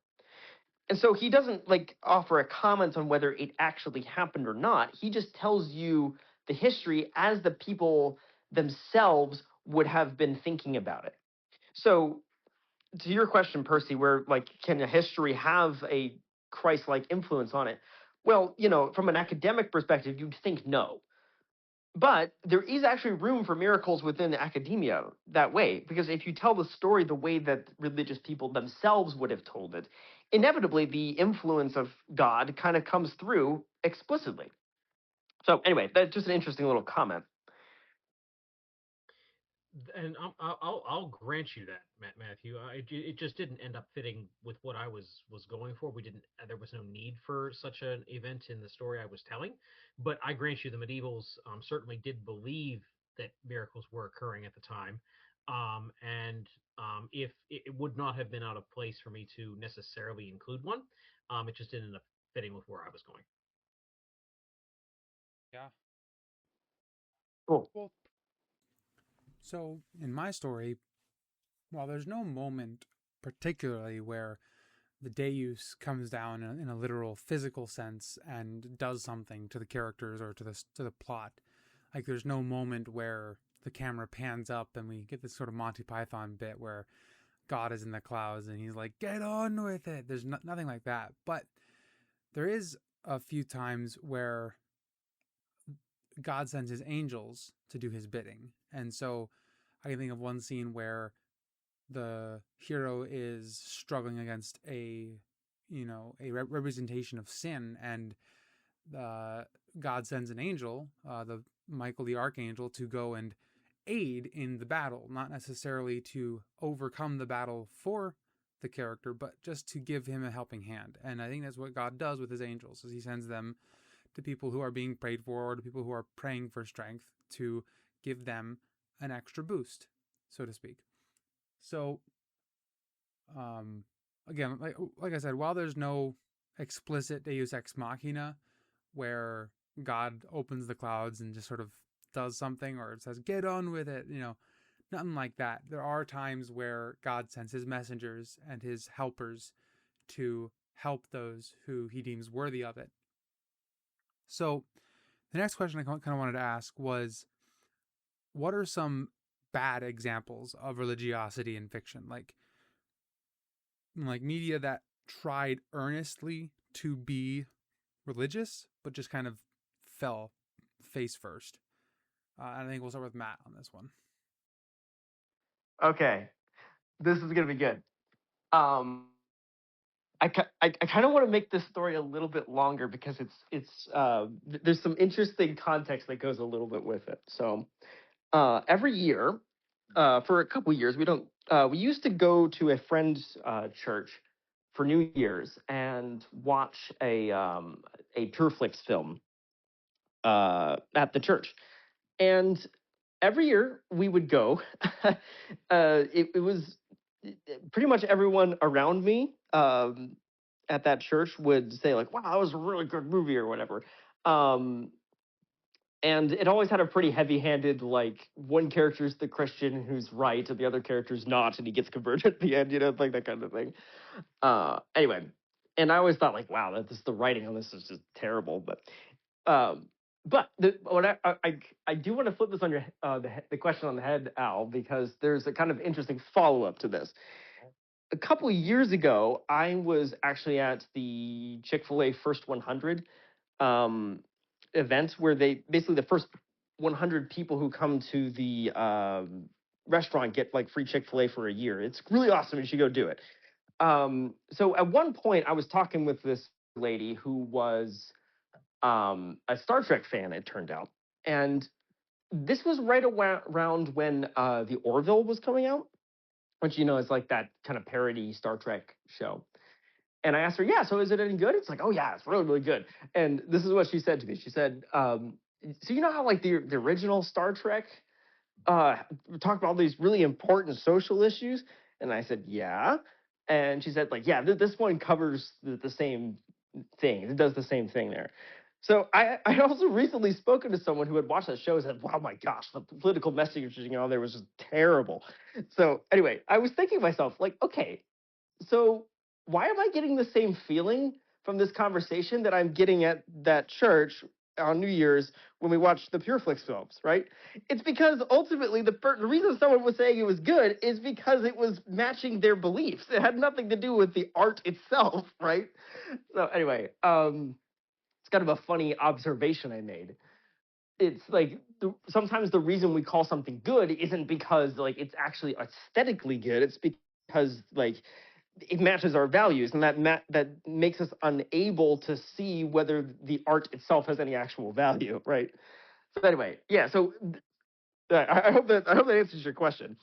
And so he doesn't like offer a comment on whether it actually happened or not. He just tells you the history as the people themselves would have been thinking about it. So to your question, Percy, where like can a history have a Christ-like influence on it? Well, from an academic perspective, you'd think no. But there is actually room for miracles within academia that way, because if you tell the story the way that religious people themselves would have told it, inevitably the influence of God kind of comes through explicitly. So anyway, that's just an interesting little comment. And I'll grant you that, Matthew. It just didn't end up fitting with what I was going for. We didn't. There was no need for such an event in the story I was telling. But I grant you, the medievals certainly did believe that miracles were occurring at the time, and if it would not have been out of place for me to necessarily include one, it just didn't end up fitting with where I was going. Yeah. Cool. Well, so in my story, while there's no moment particularly where the Deus comes down in a literal physical sense and does something to the characters or to the plot, like there's no moment where the camera pans up and we get this sort of Monty Python bit where God is in the clouds and he's like, "Get on with it." There's nothing like that, but there is a few times where God sends his angels to do his bidding. And so I can think of one scene where the hero is struggling against a representation of sin, and God sends an angel, the Michael the archangel, to go and aid in the battle, not necessarily to overcome the battle for the character, but just to give him a helping hand. And I think that's what God does with his angels, is he sends them to people who are being prayed for, or to people who are praying for strength, to give them an extra boost, so to speak. So, again, like I said, while there's no explicit Deus ex machina where God opens the clouds and just sort of does something, or it says get on with it, nothing like that. There are times where God sends his messengers and his helpers to help those who he deems worthy of it. So the next question I kind of wanted to ask was, what are some bad examples of religiosity in fiction, like media that tried earnestly to be religious but just kind of fell face first? I think we'll start with Matt on this one. Okay, this is gonna be good. Um, I kind of want to make this story a little bit longer because there's some interesting context that goes a little bit with it. So every year, for a couple years, we used to go to a friend's church for New Year's and watch a Pureflix film at the church. And every year we would go. It was pretty much everyone around me at that church would say like, "Wow, that was a really good movie" or whatever. Um, and it always had a pretty heavy-handed, like one character's the Christian who's right and the other character's not, and he gets converted at the end, like that kind of thing. Anyway, and I always thought like, wow, the writing on this is just terrible. Um, but what I do want to flip this on your the question on the head, Al, because there's a kind of interesting follow up to this. A couple of years ago, I was actually at the Chick-fil-A First 100 um, event where they basically the first 100 people who come to the restaurant get like free Chick-fil-A for a year. It's really awesome. You should go do it. So at one point, I was talking with this lady who was a Star Trek fan, it turned out. And this was right around when the Orville was coming out, which, is like that kind of parody Star Trek show. And I asked her, yeah, so is it any good? It's like, oh, yeah, it's really, really good. And this is what she said to me. She said, so you know how like the original Star Trek uh, talked about all these really important social issues? And I said, yeah. And she said, like, yeah, this one covers the same thing. It does the same thing there. So I also recently spoken to someone who had watched that show and said, wow, my gosh, the political messaging on there was just terrible. So anyway, I was thinking to myself, like, okay, so why am I getting the same feeling from this conversation that I'm getting at that church on New Year's when we watched the Pureflix films, right? It's because ultimately the reason someone was saying it was good is because it was matching their beliefs. It had nothing to do with the art itself, right? So anyway, it's kind of a funny observation I made. It's like sometimes the reason we call something good isn't because like it's actually aesthetically good. It's because like it matches our values, and that makes us unable to see whether the art itself has any actual value, right? So anyway, yeah. So I hope that answers your question.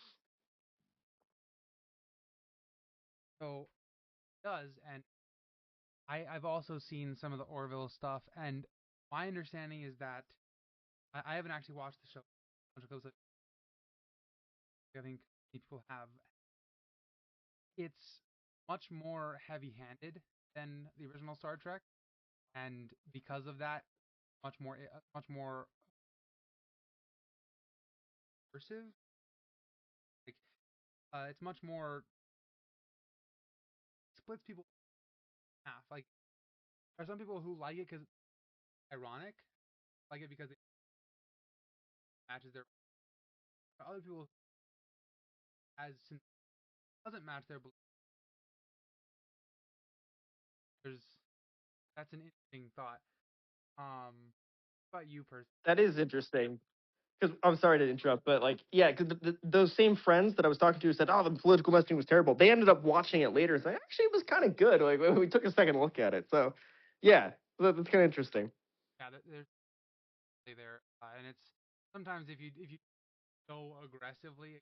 So it does, and I've also seen some of the Orville stuff, and my understanding is that I haven't actually watched the show. I think people have. It's much more heavy-handed than the original Star Trek, and because of that, much more immersive. Like, it's much more splits people in half. Like, there are some people who like it because it's ironic, like it because it matches their. Other people, as since it doesn't match their beliefs, there's that's an interesting thought. About you personally? That is interesting. Because I'm sorry to interrupt, but like, yeah, because those same friends that I was talking to said, "Oh, the political messaging was terrible." They ended up watching it later and saying, "Actually, it was kind of good." Like, we took a second look at it. So, yeah, that's kind of interesting. Yeah, there's there, and it's sometimes if you go aggressively.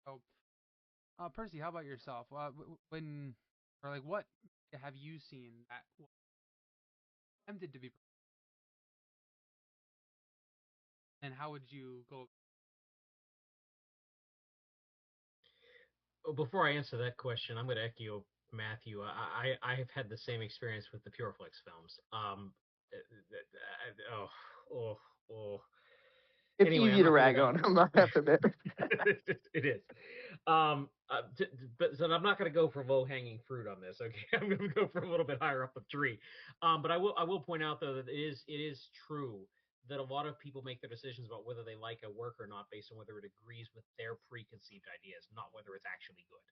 So, Percy, how about yourself? When or like what have you seen that attempted to be, and how would you go? Before I answer that question, I'm going to echo Matthew. I have had the same experience with the Pureflix films. Oh, oh, oh. It's Anyway, easy I'm to not going rag to on. I'm not have to admit. it is. But so I'm not going to go for low hanging fruit on this. Okay, I'm going to go for a little bit higher up the tree. But I will point out though that it is true that a lot of people make their decisions about whether they like a work or not based on whether it agrees with their preconceived ideas, not whether it's actually good.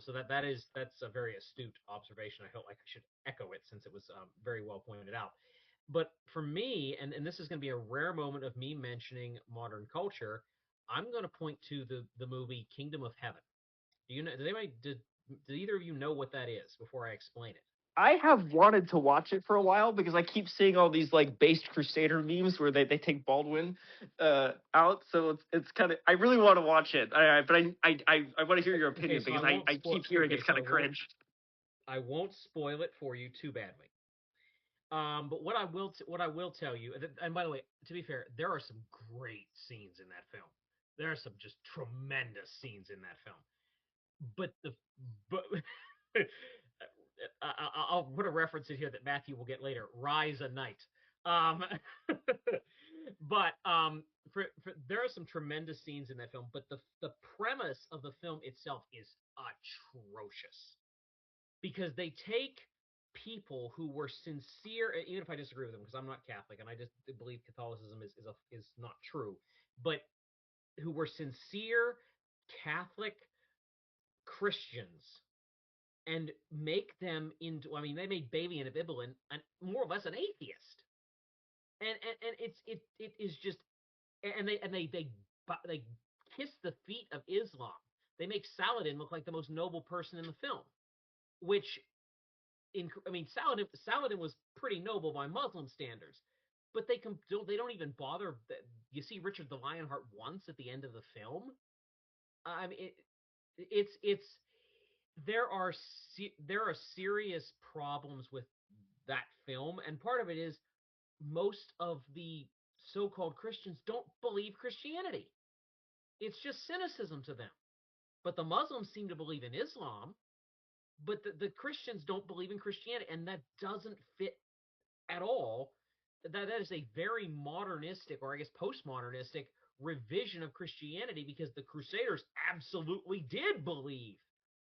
So that's a very astute observation. I felt like I should echo it since it was very well pointed out. But for me, and this is going to be a rare moment of me mentioning modern culture, I'm going to point to the movie Kingdom of Heaven. Do you know? Did either of you know what that is before I explain it? I have wanted to watch it for a while because I keep seeing all these like based Crusader memes where they take Baldwin out. So it's kind of I really want to watch it. But I want to hear your Okay, opinion so because I won't I spoil. keep hearing Okay, it's so kind of cringe. I won't spoil it for you too badly. But what I will tell you, and by the way, to be fair, there are some great scenes in that film. There are some just tremendous scenes in that film. But but I'll put a reference in here that Matthew will get later. Rise a Night. Um, but there are some tremendous scenes in that film. But the premise of the film itself is atrocious because they take people who were sincere, even if I disagree with them, because I'm not Catholic and I just believe Catholicism is not true, but who were sincere Catholic Christians and make them into. I mean, they made Bailey and Abibalin more or less an atheist, and it is just, and they kiss the feet of Islam. They make Saladin look like the most noble person in the film, which I mean, Saladin was pretty noble by Muslim standards, but they don't even bother. You see Richard the Lionheart once at the end of the film. I mean, it's there are serious problems with that film, and part of it is most of the so-called Christians don't believe Christianity. It's just cynicism to them. But the Muslims seem to believe in Islam, but the Christians don't believe in Christianity, and that doesn't fit at all. That is a very modernistic, or I guess postmodernistic, revision of Christianity because the Crusaders absolutely did believe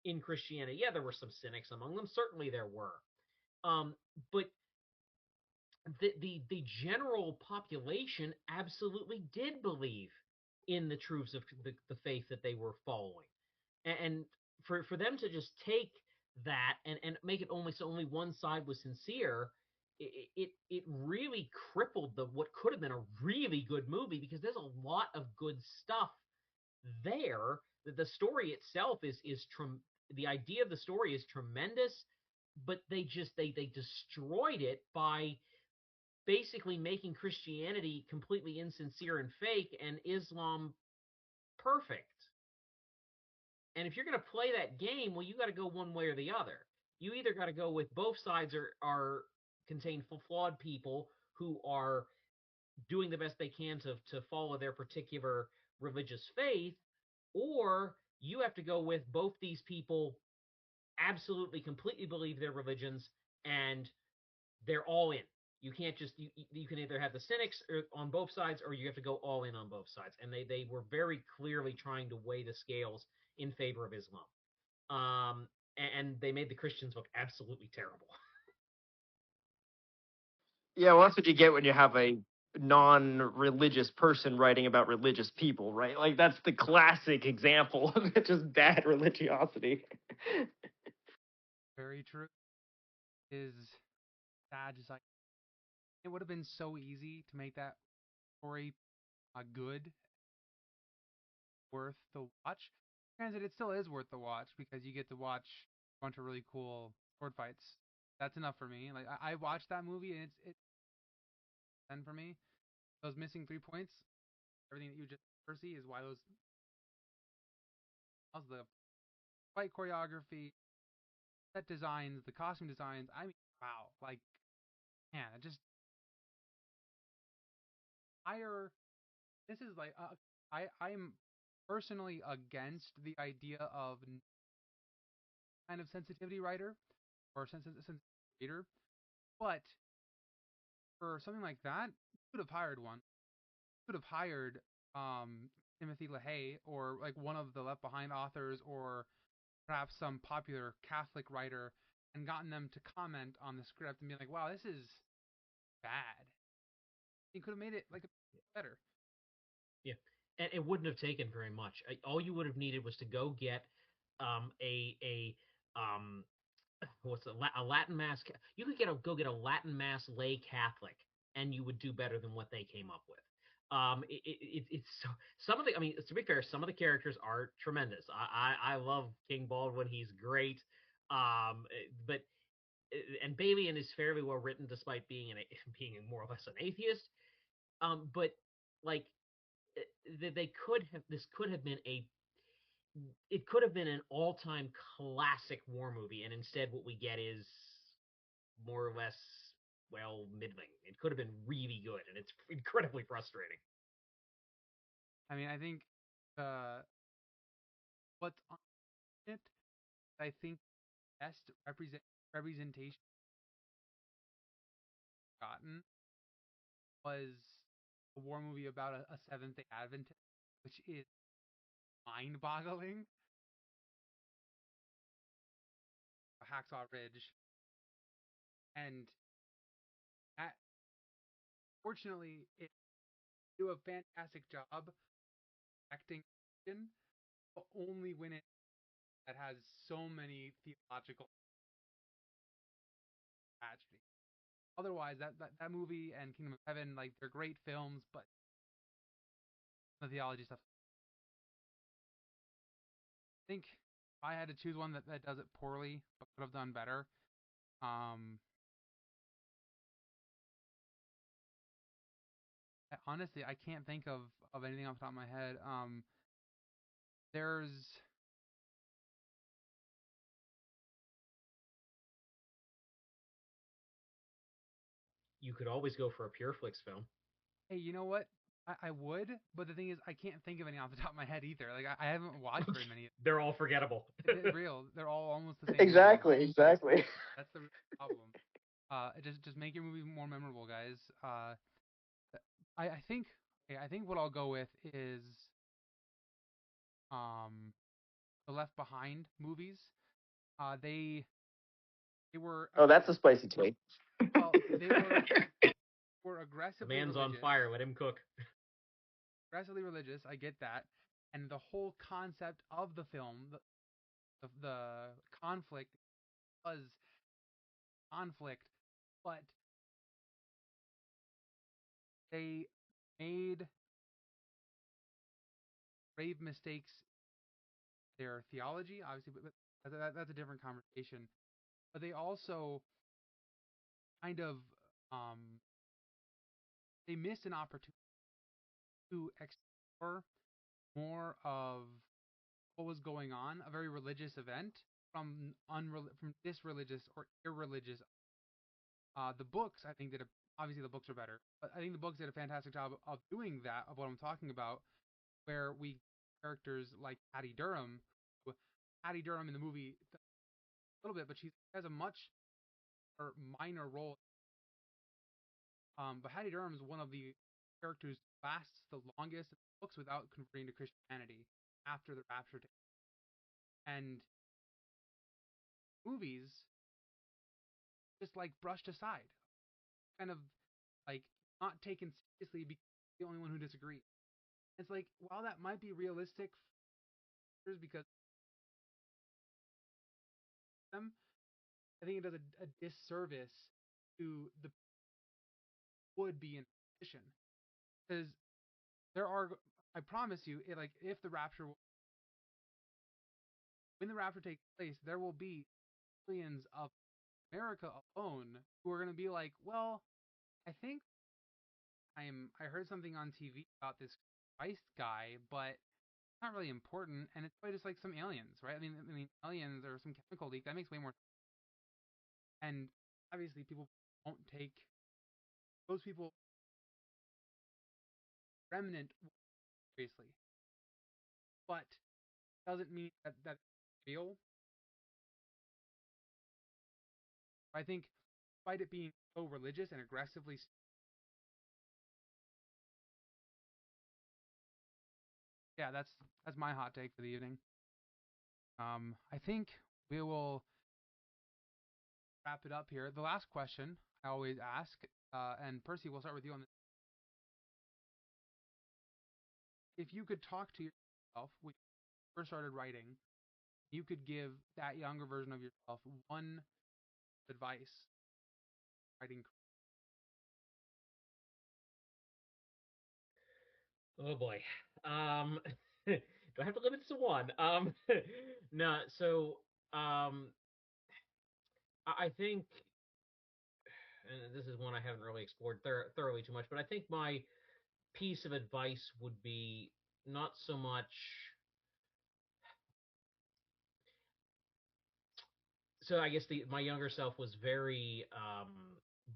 in Christianity. Yeah, there were some cynics among them. Certainly there were. But the general population absolutely did believe in the truths of the faith that they were following, and for them to just take that and make it only so only one side was sincere, it really crippled what could have been a really good movie because there's a lot of good stuff there. The story itself the idea of the story is tremendous, but they destroyed it by basically making Christianity completely insincere and fake and Islam perfect. And if you're going to play that game, well, you got to go one way or the other. You either got to go with both sides are contain flawed people who are doing the best they can to follow their particular religious faith, or you have to go with both these people absolutely completely believe their religions and they're all in. You can't just you can either have the cynics on both sides or you have to go all in on both sides. And they were very clearly trying to weigh the scales in favor of Islam. And they made the Christians look absolutely terrible. Yeah, well, that's what you get when you have a non-religious person writing about religious people, right? Like that's the classic example of just bad religiosity. Very true. Is sad. Just like it would have been so easy to make that story good, worth the watch. Granted, it still is worth the watch because you get to watch a bunch of really cool sword fights. That's enough for me. Like I watched that movie and it's 10 for me. Those missing 3 points, everything that you just see is why how's the fight choreography, set designs, the costume designs. I mean, wow. Like, man, it just higher. This is like I'm personally against the idea of kind of sensitivity writer or sensitivity reader, but for something like that, you could have hired one. You could have hired Timothy LaHaye or like one of the Left Behind authors or perhaps some popular Catholic writer and gotten them to comment on the script and be like, "Wow, this is bad." You could have made it like better. Yeah, and it wouldn't have taken very much. All you would have needed was to go get a what's a Latin mass. You could go get a Latin mass lay Catholic, and you would do better than what they came up with. It's so, some of the. I mean, to be fair, some of the characters are tremendous. I love King Baldwin. He's great. But and Balian is fairly well written, despite being being more or less an atheist. But like they could have this could have been a it could have been an all-time classic war movie, and instead what we get is more or less well middling. It could have been really good, and it's incredibly frustrating. I mean, I think what's on it, I think best representation gotten was a war movie about a Seventh Day Adventist, which is mind-boggling. Hacksaw Ridge, and that, fortunately, it do a fantastic job acting, but only when it that has so many theological tragedy. Otherwise, that movie and Kingdom of Heaven, like they're great films, but the theology stuff. I think if I had to choose one that does it poorly but could have done better, um, honestly, I can't think of anything off the top of my head. There's You could always go for a Pureflix film. Hey, you know what? I would, but the thing is, I can't think of any off the top of my head either. Like I haven't watched very many. They're all forgettable. Real, they're all almost the same movie. Exactly. That's the problem. Just make your movie more memorable, guys. I think okay, I think what I'll go with is um the Left Behind movies. They were Oh, that's a spicy take. well they were The aggressively man's on religious. fire. Let him cook. Aggressively religious. I get that, and the whole concept of the film, the conflict was conflict, but they made grave mistakes in their theology, obviously, but that's a different conversation. But they also kind of um, they missed an opportunity to explore more of what was going on, a very religious event from disreligious or irreligious. The books, I think, obviously the books are better, but I think the books did a fantastic job of doing that, of what I'm talking about, where we characters like Hattie Durham. Hattie Durham in the movie a little bit, but she has a much or minor role. But Hattie Durham is one of the characters who lasts the longest in the books without converting to Christianity after the rapture. And movies just like brushed aside, kind of like not taken seriously because the only one who disagrees. It's like, while that might be realistic because them, I think it does a disservice to the would be in position, because there are. I promise you, like if the rapture, when the rapture takes place, there will be millions of America alone who are going to be like, well, I think I heard something on TV about this Christ guy, but it's not really important, and it's probably just like some aliens, right? I mean, aliens or some chemical leak that makes way more sense. And obviously, people won't take those people remnant seriously, but doesn't mean that real. I think, despite it being so religious and aggressively, yeah, that's my hot take for the evening. I think we will wrap it up here. The last question I always ask, and Percy, we'll start with you on this. If you could talk to yourself when you first started writing, you could give that younger version of yourself one advice writing. Oh boy. Do I have to limit it to one? No. So, I think, and this is one I haven't really explored thoroughly too much, but I think my piece of advice would be not so much. So I guess my younger self was very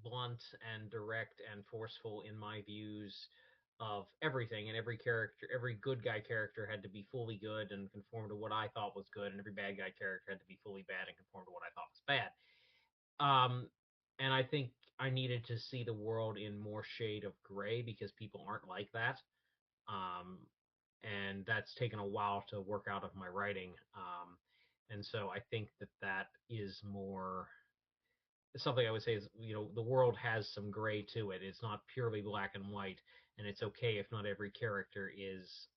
blunt and direct and forceful in my views of everything, and every character, every good guy character had to be fully good and conform to what I thought was good, and every bad guy character had to be fully bad and conform to what I thought was bad. Um, and I think I needed to see the world in more shade of gray because people aren't like that. Um, and that's taken a while to work out of my writing. And so I think that is more something I would say is, the world has some gray to it. It's not purely black and white, and it's okay if not every character is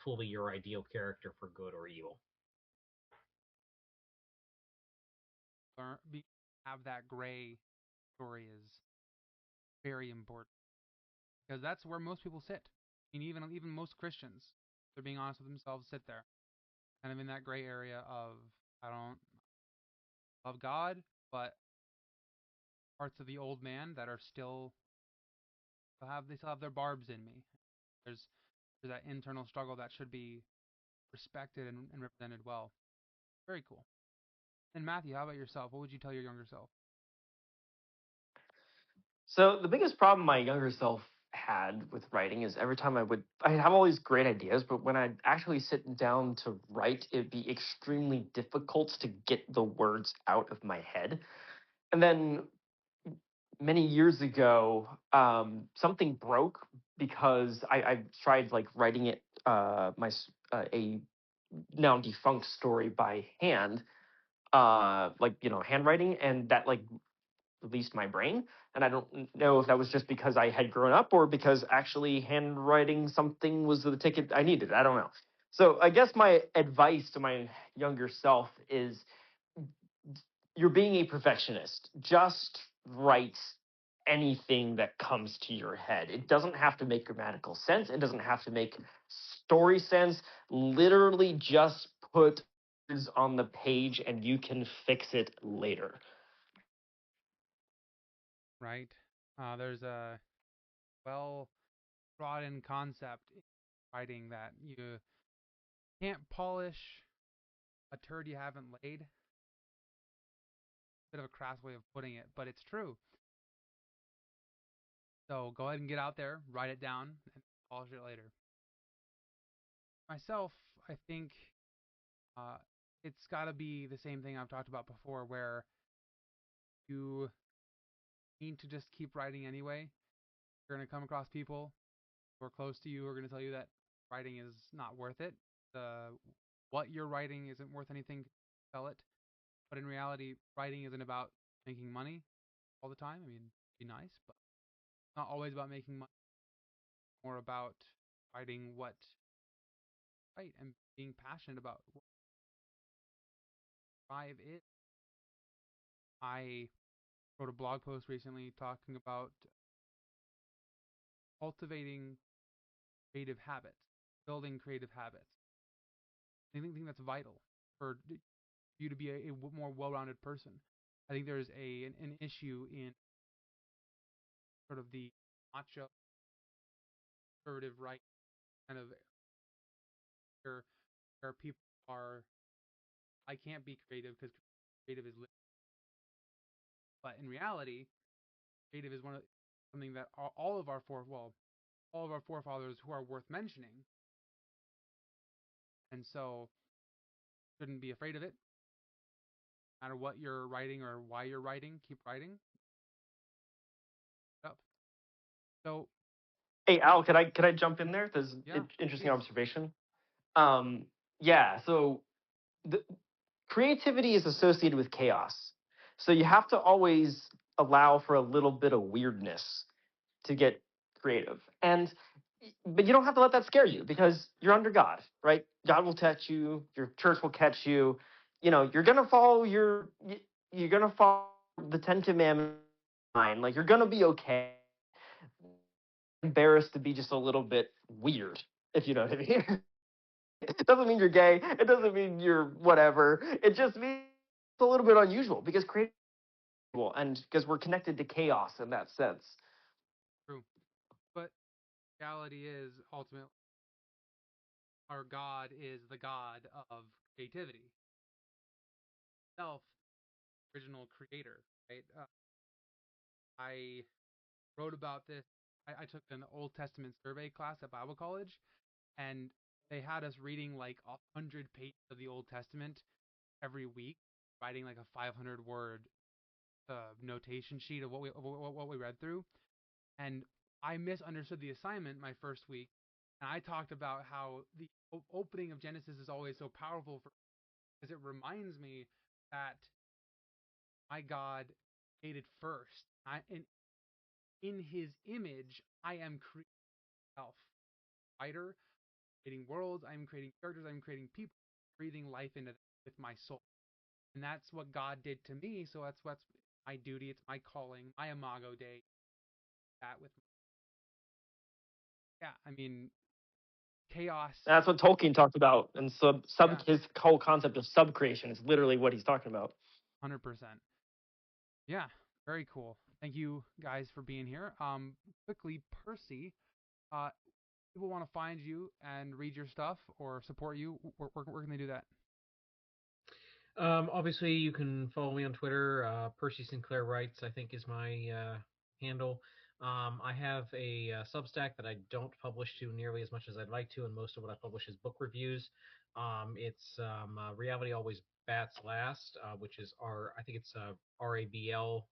fully your ideal character for good or evil. Have that gray story is very important, because that's where most people sit. I mean, even most Christians, if they're being honest with themselves, sit there, kind of in that gray area of, I don't love God, but parts of the old man that are they still have their barbs in me. There's there's that internal struggle that should be respected and represented well. Very cool. And Matthew, how about yourself? What would you tell your younger self? So the biggest problem my younger self had with writing is every time I have all these great ideas, but when I'd actually sit down to write, it'd be extremely difficult to get the words out of my head. And then many years ago, something broke because I tried like writing it a now defunct story by hand, like handwriting, and that like released my brain. And I don't know if that was just because I had grown up or because actually handwriting something was the ticket I needed. I don't know. So I guess my advice to my younger self is you're being a perfectionist. Just write anything that comes to your head. It doesn't have to make grammatical sense. It doesn't have to make story sense. Literally just put words on the page and you can fix it later. Right? There's a well brought in concept in writing that you can't polish a turd you haven't laid. Bit of a crass way of putting it, but it's true. So go ahead and get out there, write it down, and polish it later. Myself, I think uh, it's got to be the same thing I've talked about before, where you need to just keep writing anyway. You're going to come across people who are close to you who are going to tell you that writing is not worth it. What you're writing isn't worth anything to sell it. But in reality, writing isn't about making money all the time. I mean, it'd be nice, but it's not always about making money. It's more about writing what right and being passionate about what drive is. I wrote a blog post recently talking about cultivating creative habits, building creative habits. I think that's vital for you to be a more well-rounded person. I think there's an issue in sort of the macho conservative right kind of where people are I can't be creative because creative is but in reality creative is something that all of our forefathers who are worth mentioning, and so shouldn't be afraid of it. No matter what you're writing or why you're writing, keep writing. Up. So Hey Al, could I jump in there? There's yeah, interesting please. observation. Yeah, so the creativity is associated with chaos. So you have to always allow for a little bit of weirdness to get creative. But you don't have to let that scare you because you're under God, right? God will catch you, your church will catch you. You know, you're going to follow the 10 commandments line. Like you're going to be okay. Embarrassed to be just a little bit weird, if you know what I mean. It doesn't mean you're gay. It doesn't mean you're whatever. It just means it's a little bit unusual because creative and because we're connected to chaos in that sense. True. But reality is ultimately our God is the God of creativity. Self, original creator, right? I wrote about this. I took an Old Testament survey class at Bible college, and they had us reading like 100 pages of the Old Testament every week, writing like a 500-word notation sheet of what we read through. And I misunderstood the assignment my first week, and I talked about how the opening of Genesis is always so powerful because it reminds me that my God created first. In His image, I am creating self, writer, creating worlds. I'm creating characters. I'm creating people, breathing life into them with my soul, and that's what God did to me. So that's what's my duty. It's my calling, my imago Dei. That with yeah, I mean chaos. That's what Tolkien talked about, and Yeah, his whole concept of subcreation is literally what he's talking about. 100%. Yeah, very cool. Thank you guys for being here. Quickly, Percy, people want to find you and read your stuff or support you. Where can they do that? Obviously, you can follow me on Twitter. Percy Sinclair Writes, I think, is my handle. I have a Substack that I don't publish to nearly as much as I'd like to, and most of what I publish is book reviews. It's Reality Always Bats Last, which is I think it's RABL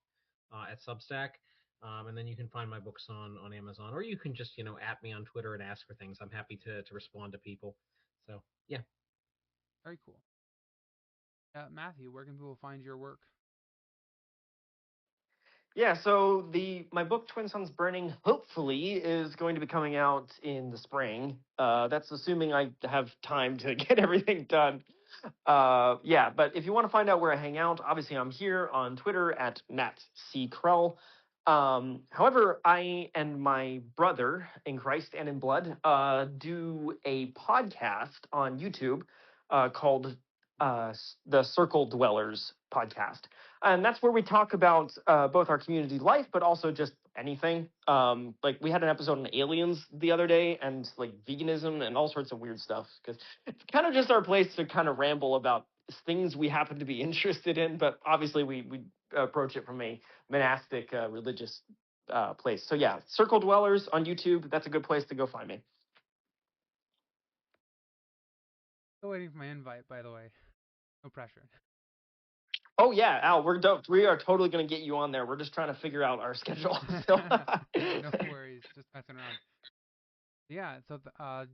at Substack. And then you can find my books on Amazon, or you can just at me on Twitter and ask for things. I'm happy to respond to people. So yeah. Very cool. Matthew, where can people find your work? Yeah, so my book Twin Suns Burning hopefully is going to be coming out in the spring. That's assuming I have time to get everything done. Yeah, but if you want to find out where I hang out, obviously I'm here on Twitter at Matt C. Krell. However, I and my brother in Christ and in blood do a podcast on YouTube called the Circle Dwellers podcast. And that's where we talk about both our community life, but also just anything. Like we had an episode on aliens the other day, and like veganism and all sorts of weird stuff. Because it's kind of just our place to kind of ramble about things we happen to be interested in, but obviously we approach it from a monastic religious place. So yeah, Circle Dwellers on YouTube. That's a good place to go find me. Still waiting for my invite, by the way. No pressure. Oh yeah, Al, we are totally gonna get you on there. We're just trying to figure out our schedule. So. No worries, just messing around. Yeah, so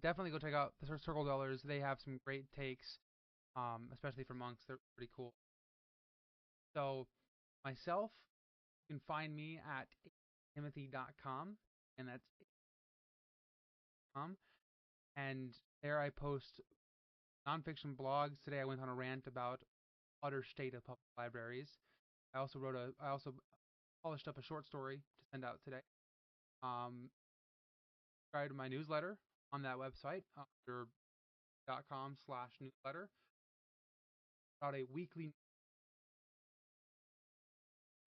definitely go check out the Circle Dwellers. They have some great takes, especially for monks. They're pretty cool. So myself, you can find me at timothy.com, and that's .com. And there I post nonfiction blogs. Today I went on a rant about utter state of public libraries. I also polished up a short story to send out today. Subscribe to my newsletter on that website under .com/newsletter. About a weekly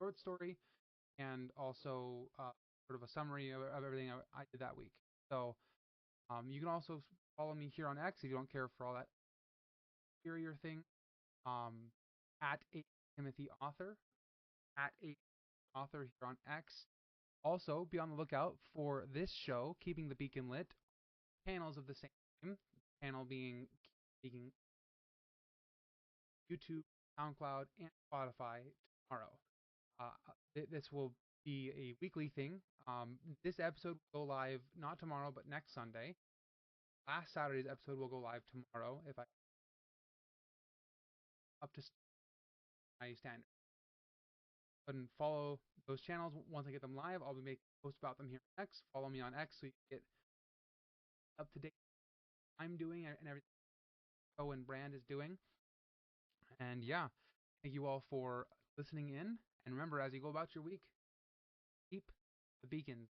short story and also sort of a summary of everything I did that week. So you can also follow me here on X if you don't care for all that exterior thing. At a Timothy author, at a author here on X. Also, be on the lookout for this show, Keeping the Beacon Lit, channels of the same name. Channel being YouTube, SoundCloud, and Spotify tomorrow. This will be a weekly thing. This episode will go live not tomorrow, but next Sunday. Last Saturday's episode will go live tomorrow if I up to my standard. And follow those channels once I get them live. I'll be making posts about them here on X. Follow me on X so you can get up to date what I'm doing and everything Joe and Brand is doing. And yeah, thank you all for listening in. And remember, as you go about your week, keep the beacons